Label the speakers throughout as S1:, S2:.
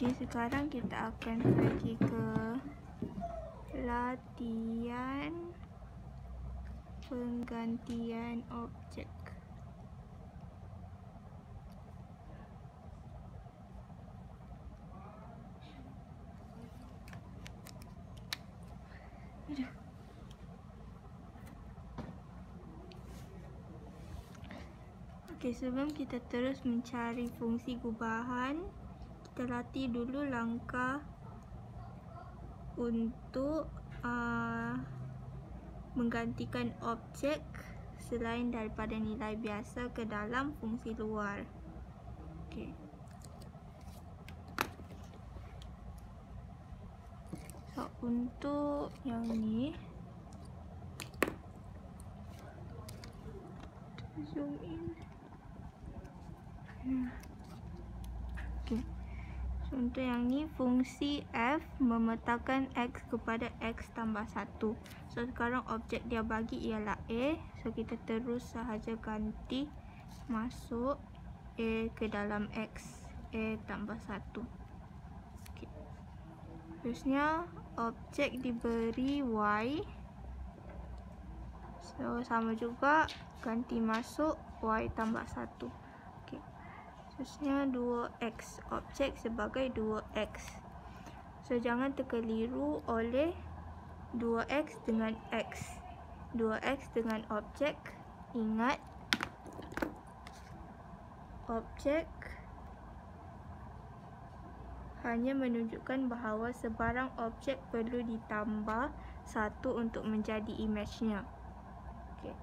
S1: Okay, sekarang kita akan pergi ke latihan penggantian objek. Okay, sebelum kita terus mencari fungsi gubahan, kita latih dulu langkah untuk menggantikan objek selain daripada nilai biasa ke dalam fungsi luar. Okay. So, untuk yang ni, zoom in. Okay. So, untuk yang ni, fungsi f memetakan x kepada x tambah 1. So, sekarang objek dia bagi ialah a. So, kita terus sahaja ganti masuk a ke dalam x, a tambah 1. Okay. Terusnya, objek diberi y. So, sama juga ganti masuk y tambah 1. Terusnya 2x, objek sebagai 2x. So, jangan terkeliru oleh 2x dengan x. 2x dengan objek. Ingat, objek hanya menunjukkan bahawa sebarang objek perlu ditambah 1 untuk menjadi image-nya. Okay.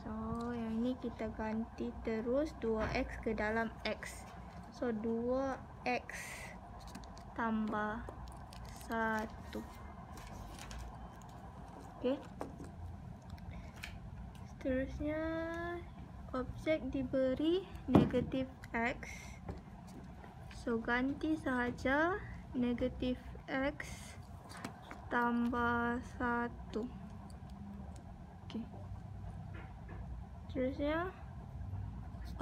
S1: So, yang ni kita ganti terus 2x ke dalam x. So, 2x tambah 1. Okay. Seterusnya, objek diberi negatif x. So, ganti sahaja negatif x tambah 1. Okay. Terusnya,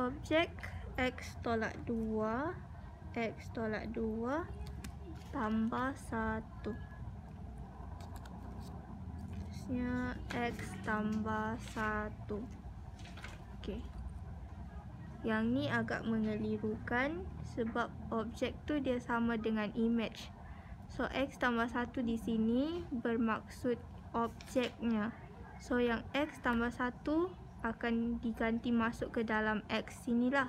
S1: objek x tolak 2, x tolak 2 tambah 1. Terusnya, x tambah 1. Okay. Yang ni agak mengelirukan sebab objek tu dia sama dengan image. So, x tambah 1 di sini bermaksud objeknya. So, yang x tambah 1 akan diganti masuk ke dalam x sinilah.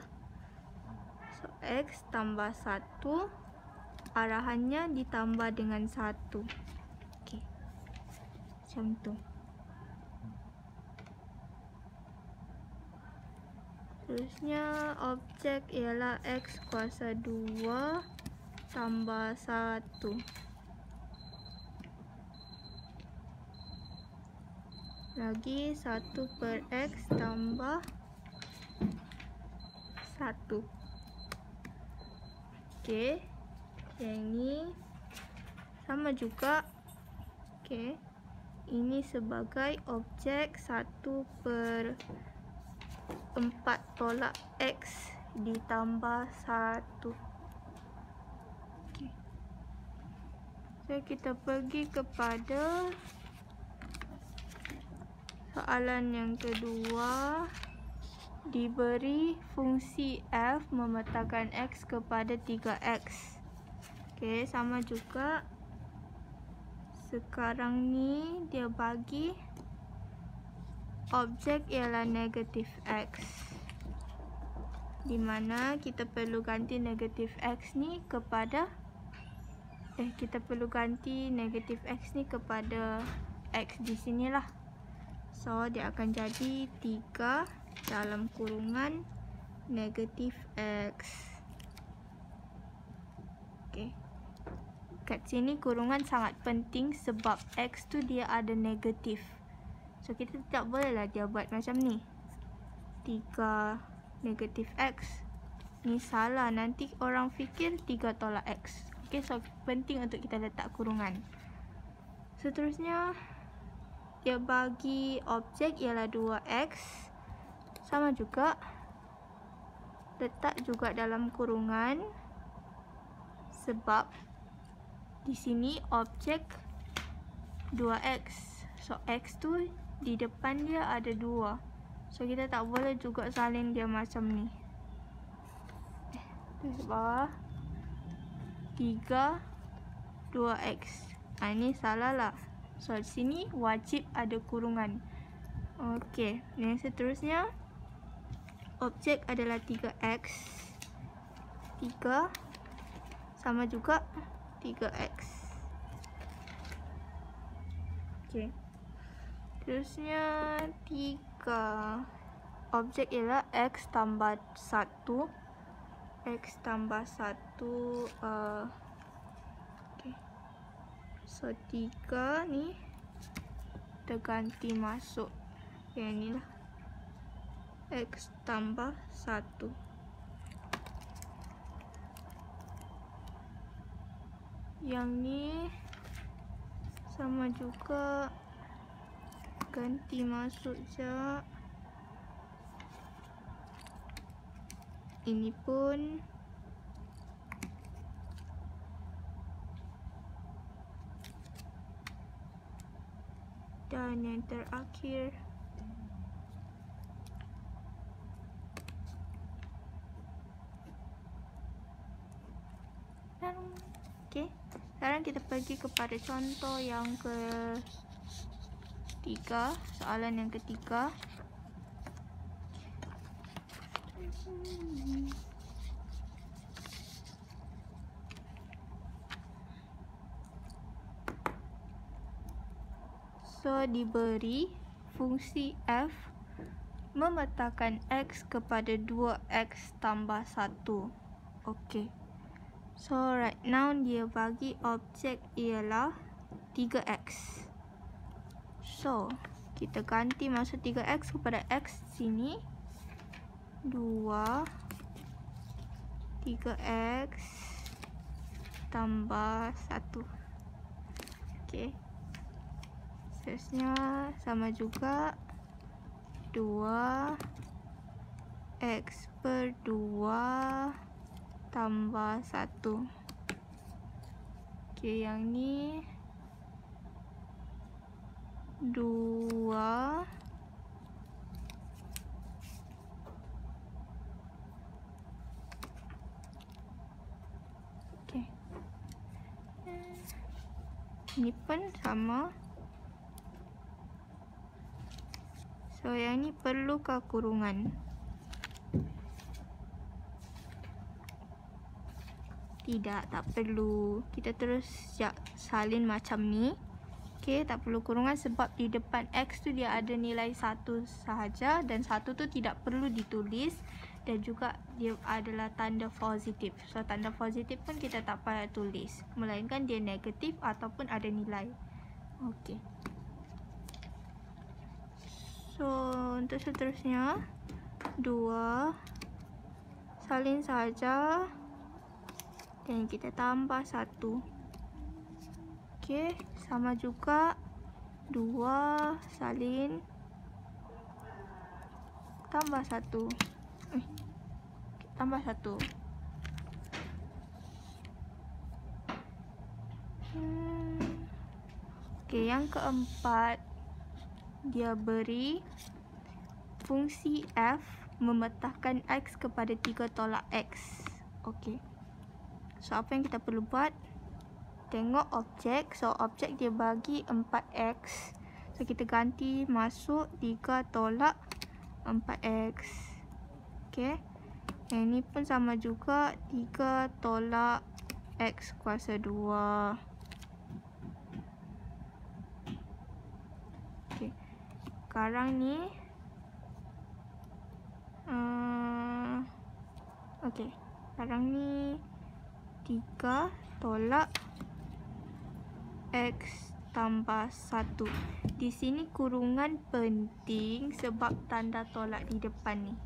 S1: So, x tambah 1 arahannya ditambah dengan 1. Okay. Macam tu. Terusnya, objek ialah x kuasa 2 tambah 1. Lagi 1 per x tambah 1. Okay. Yang ni sama juga. Okay. Ini sebagai objek 1 per 4 tolak x ditambah 1. Okay. So, kita pergi kepada soalan yang kedua. Diberi fungsi f memetakan x kepada 3x. Okay, sama juga. Sekarang ni dia bagi objek ialah negatif x, di mana kita perlu ganti negatif x ni kepada x ni kepada x di sinilah. So, dia akan jadi 3 dalam kurungan negatif x. Okay. Kat sini kurungan sangat penting sebab x tu dia ada negatif. So, kita tak bolehlah dia buat macam ni. 3 negatif x. Ni salah. Nanti orang fikir 3 tolak x. Okay, so penting untuk kita letak kurungan. Seterusnya, dia bagi objek ialah 2x. Sama juga. Letak juga dalam kurungan. sebab di sini objek 2x. So x tu di depan dia ada 2. So kita tak boleh juga salin dia macam ni. Tulis bawah 3 2x. Ini salah lah. So di sini wajib ada kurungan. Okey, yang seterusnya objek adalah 3x. 3 sama juga 3x. Okey. Terusnya 3. Objek ialah x tambah 1. X tambah 1. Okey. So 3 ni terganti masuk. Yang ni lah. X tambah 1. Yang ni sama juga, ganti masuk je. Ini pun dan yang terakhir okey. Sekarang kita pergi kepada contoh yang ketiga, soalan yang ketiga. So diberi fungsi f memetakan x kepada 2x tambah 1. Okey. So right now dia bagi objek ialah 3x. So kita ganti masuk 3x kepada x sini. 2 3x tambah 1. Okey. Seterusnya sama juga 2x per 2 tambah 1. Okey, yang ni 2 okey. Ni pun sama. So yang ni perlukah kurungan? Tidak, tak perlu. Kita terus salin macam ni. Okey, tak perlu kurungan sebab di depan x tu dia ada nilai 1 sahaja dan 1 tu tidak perlu ditulis dan juga dia adalah tanda positif. So tanda positif pun kita tak payah tulis, melainkan dia negatif ataupun ada nilai. Okey. So untuk seterusnya 2 salin saja dan kita tambah 1. Okey, sama juga 2 salin tambah 1. Tambah 1. Okey, yang keempat dia beri fungsi f memetakan x kepada 3 tolak x. Okey. So apa yang kita perlu buat? Tengok objek. So objek dia bagi 4x. So kita ganti masuk 3 tolak 4x. Okey. Yang ni pun sama juga 3 tolak x kuasa 2. Okey. Sekarang ni okey. Sekarang ni 3 tolak x tambah 1. Di sini kurungan penting sebab tanda tolak di depan ni.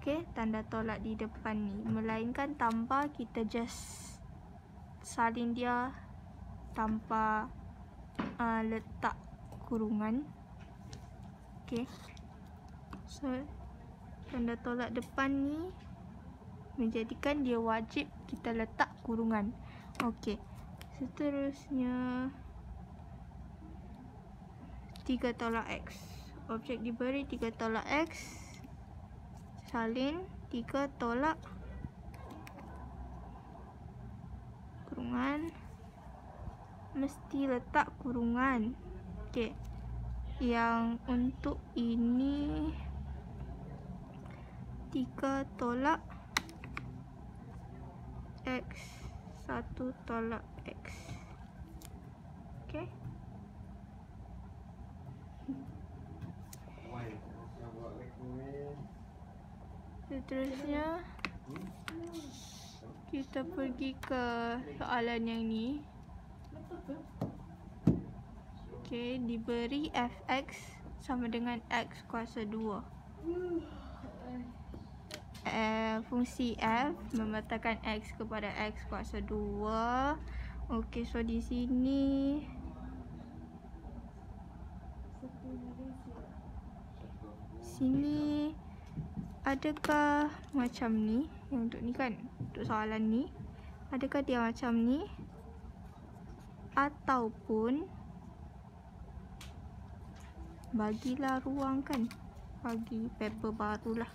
S1: Okey, tanda tolak di depan ni. Melainkan tambah kita just salin dia tanpa letak kurungan. Okey. So tanda tolak depan ni menjadikan dia wajib kita letak kurungan. Okey. Seterusnya 3 tolak X. Objek diberi 3 tolak X. Salin 3 tolak kurungan. Mesti letak kurungan. Okey. Yang untuk ini 3 tolak X, 1 tolak X. Okey. Seterusnya kita pergi ke soalan yang ni. Okey, diberi fx sama dengan x kuasa 2. Fungsi f memetakan x kepada x kuasa 2. Okey, so di sini adakah macam ni? Yang untuk ni kan, untuk soalan ni, adakah dia macam ni ataupun bagilah ruang kan, bagi paper barulah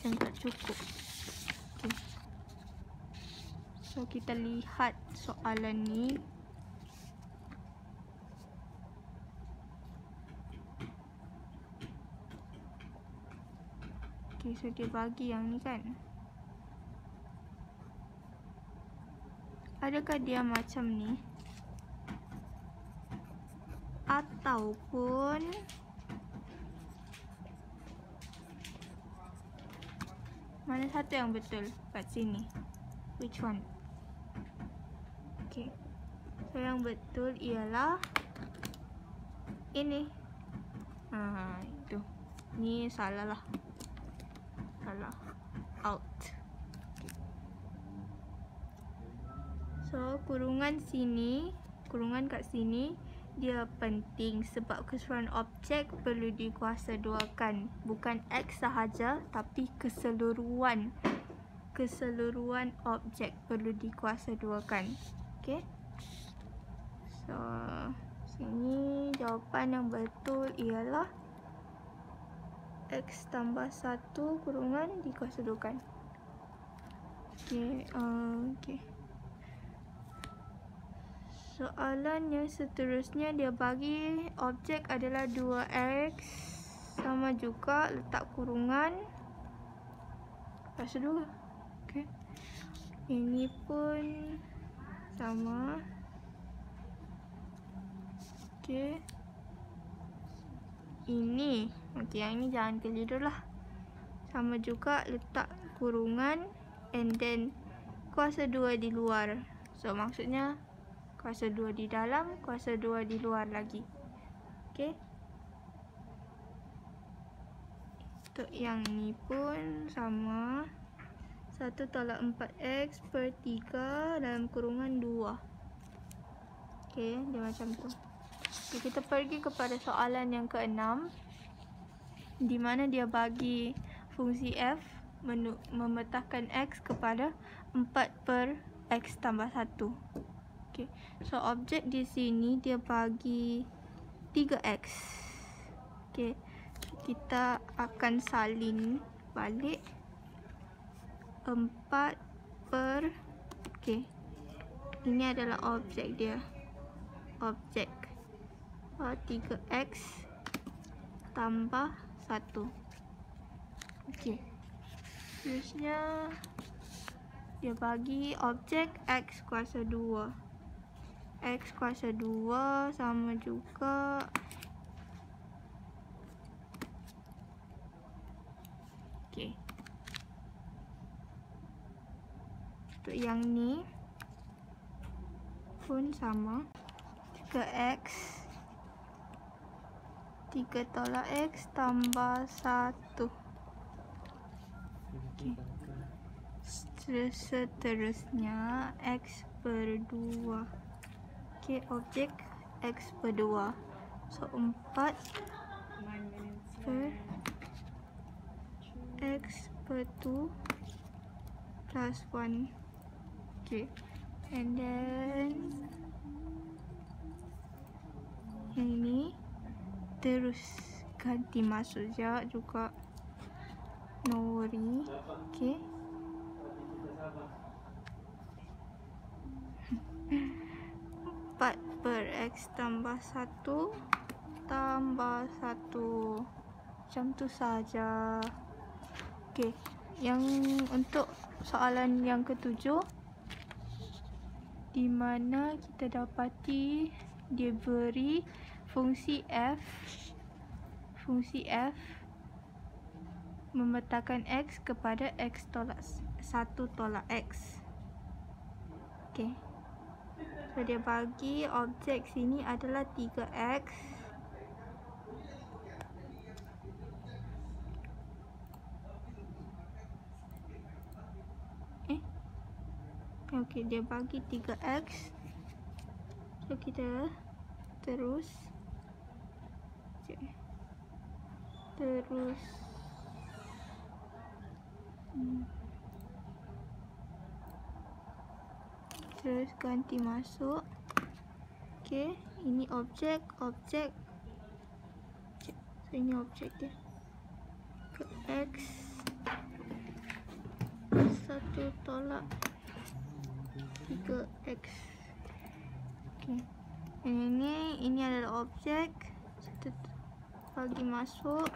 S1: yang tak cukup. Okay. So kita lihat soalan ni. Okay, so dia bagi yang ni kan. Adakah dia macam ni? Ataupun mana satu yang betul kat sini? Which one? Okay. So yang betul ialah ini. Itu. Ni salah lah. Salah. Out. So kurungan sini, kurungan kat sini dia penting sebab keseluruhan objek perlu dikuasaduakan. Bukan X sahaja tapi keseluruhan objek perlu dikuasaduakan. Okay. So sini jawapan yang betul ialah X tambah 1 kurungan dikuasaduakan. Okay. Okay. Soalan yang seterusnya dia bagi objek adalah 2x, sama juga letak kurungan kuasa 2. Okey. Ini pun sama. Okey. Ini, okey, yang ini jangan keliru lah. Sama juga letak kurungan and then kuasa 2 di luar. So maksudnya kuasa 2 di dalam, kuasa 2 di luar lagi. Okey. Untuk yang ni pun sama. 1 tolak 4x per 3 dalam kurungan 2. Okey, dia macam tu. Okay, kita pergi kepada soalan yang ke-6, di mana dia bagi fungsi f memetakan x kepada 4 per x tambah 1. Okay. So objek di sini dia bagi 3x. Okay. So, kita akan salin balik 4 per, okay, ini adalah objek dia. Objek 3x tambah 1. Okay. Terusnya dia bagi objek x kuasa 2. X kuasa 2 sama juga okey. Untuk yang ni pun sama. 3x 3 tolak x tambah 1. Okay. Seterusnya x per 2. Okay, objek x per 2. So 4 per x per 2 plus 1. Okay, and then yang ini terus ganti masuk je juga, no worry. Okay, 4 per x tambah 1 tambah 1, macam tu saja. Okay, yang untuk soalan yang ketujuh, di mana kita dapati dia beri fungsi f memetakan x kepada x tolak 1 tolak x. Okay, so dia bagi objek sini adalah 3x okay, dia bagi 3x. So kita terus ganti masuk. Okay, ini objek. So ini objek dia ke x 1 tolak 3x. Okay, ini adalah objek. Kita bagi masuk.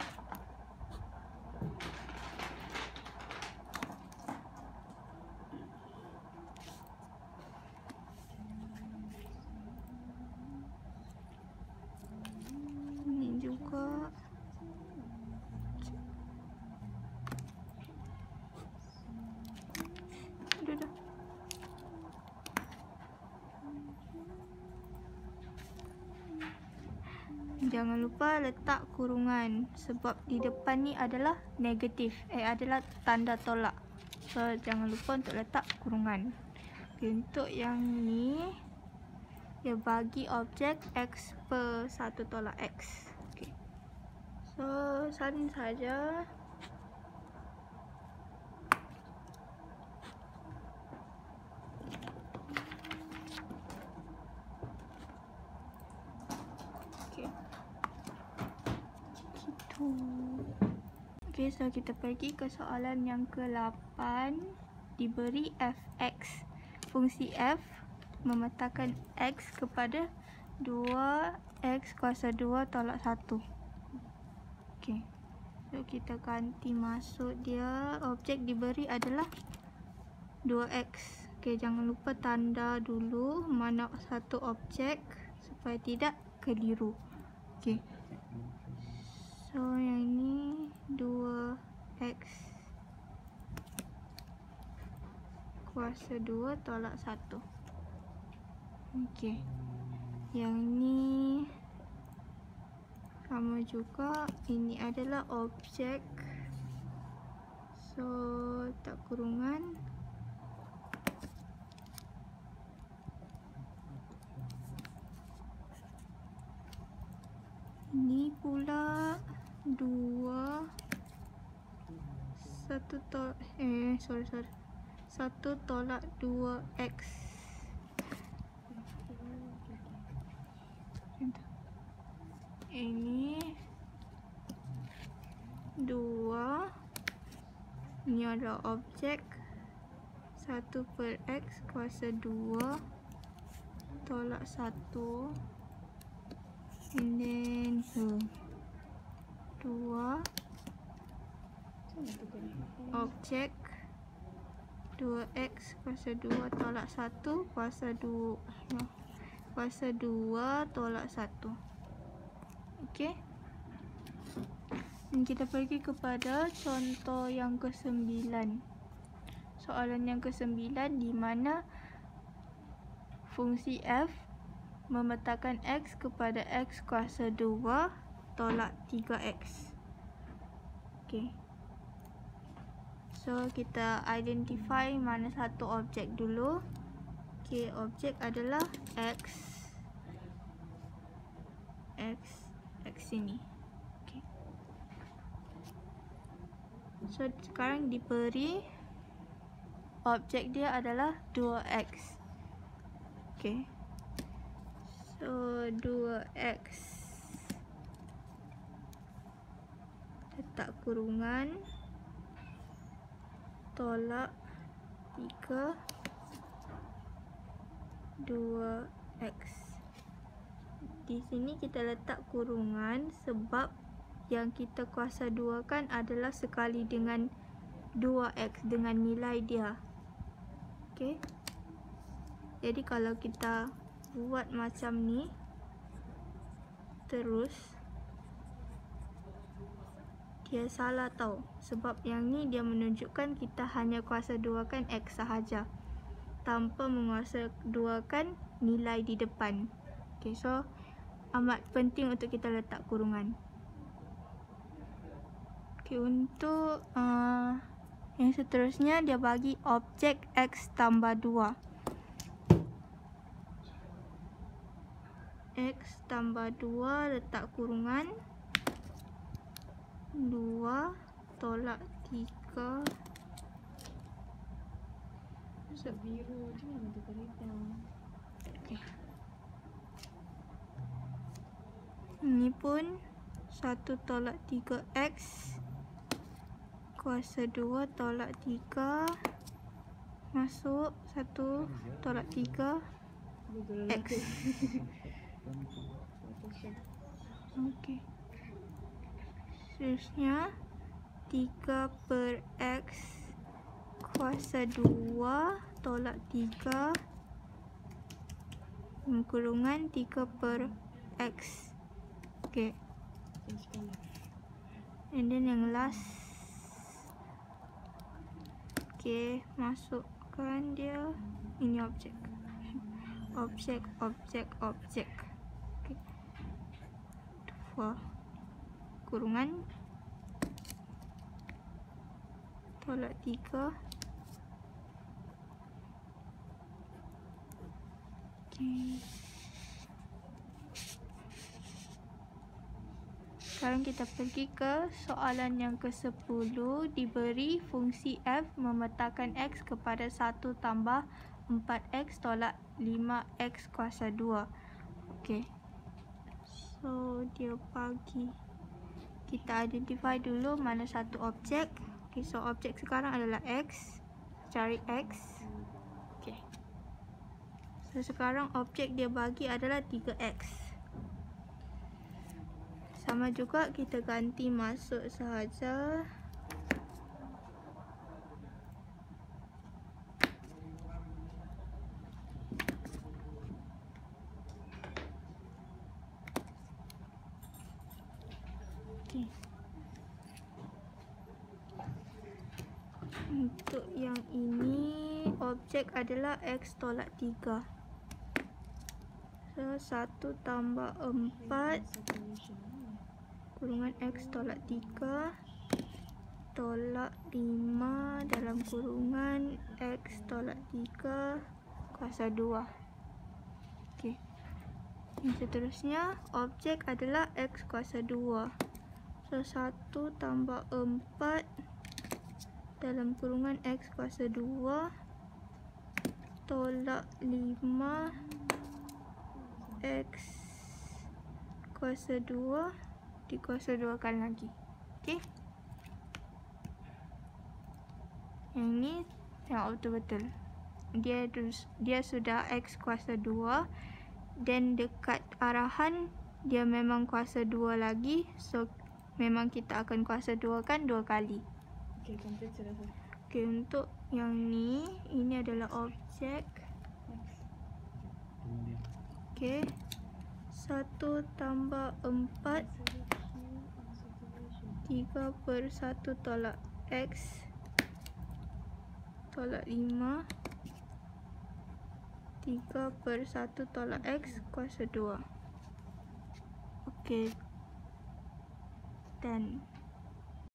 S1: Ini juga. Dah. Jangan lupa letak kurungan sebab di depan ni adalah negatif, adalah tanda tolak. So jangan lupa untuk letak kurungan. Okay, untuk yang ni dia bagi objek x per 1 tolak x. Okay, so salin saja. Okay, so kita pergi ke soalan yang ke-8. Diberi fx. Fungsi f memetakan x kepada 2x kuasa 2 tolak 1. Okay, so kita ganti masuk dia. Objek diberi adalah 2x. Okay, jangan lupa tanda dulu mana satu objek supaya tidak keliru. Okay, so yang ini 2x kuasa 2 tolak 1. Okey, yang ni sama juga. Ini adalah objek, so tak kurungan. Ini pula 1 tolak 2x. Ini 2. Ini adalah objek 1 per x kuasa 2 tolak 1. And then 2 objek 2x kuasa 2 tolak 1 kuasa 2 tolak 1. Okey, dan kita pergi kepada contoh yang ke-9. Soalan yang ke-9 di mana fungsi f memetakan x kepada x kuasa 2 tolak 3x. Okey, so kita identify mana satu objek dulu. Okey, objek adalah x sini. Okey, so sekarang diberi objek dia adalah 2x. Okay. So 2x letak kurungan tolak 3 2x. Di sini kita letak kurungan sebab yang kita kuasa 2 kan adalah sekali dengan 2x dengan nilai dia. Okey. Jadi kalau kita buat macam ni terus, dia salah tau. Sebab yang ni dia menunjukkan kita hanya kuasa 2 kan x sahaja tanpa menguasa 2 kan nilai di depan. Okey, so amat penting untuk kita letak kurungan. Okey, untuk yang seterusnya dia bagi objek x tambah 2. X tambah 2 letak kurungan 2 tolak 3.
S2: Masuk biru je mana tu kereta.
S1: Okay. Ini pun 1 tolak 3x kuasa 2 tolak 3 masuk 1 tolak 3 x. Okey. Seterusnya 3 per x kuasa 2 tolak 3 kurungan 3 per x. Okey. And then yang last. Okey, masukkan dia. Ini objek. Objek. Okey. Kurungan tolak 3. Okey. Sekarang kita pergi ke soalan yang ke-10. Diberi fungsi f memetakan x kepada 1 tambah 4x tolak 5x kuasa 2. Okey. So dia bagi kita identify dulu mana satu objek. Okey, so objek sekarang adalah x. Cari x. Okey. So sekarang objek dia bagi adalah 3x. Sama juga kita ganti masuk sahaja. Okay. Untuk yang ini objek adalah x tolak 3. So 1 tambah 4 kurungan x tolak 3 tolak 5 dalam kurungan x tolak 3 kuasa 2. Okey. Yang seterusnya objek adalah x kuasa 2. So 1 tambah 4 dalam kurungan x kuasa 2 tolak 5 x kuasa 2 dikuasa 2 kan lagi. Okey. Yang ni tengok betul-betul. Dia sudah x kuasa 2 dan dekat arahan dia memang kuasa 2 lagi. So memang kita akan kuasa 2 kan 2 kali.
S2: Okey, complete sudah.
S1: Okey, untuk yang ni ini adalah objek. Okey. 1 tambah 4 3 per 1 tolak x tolak 5 3 per 1 tolak x kuasa 2. Okey. Dan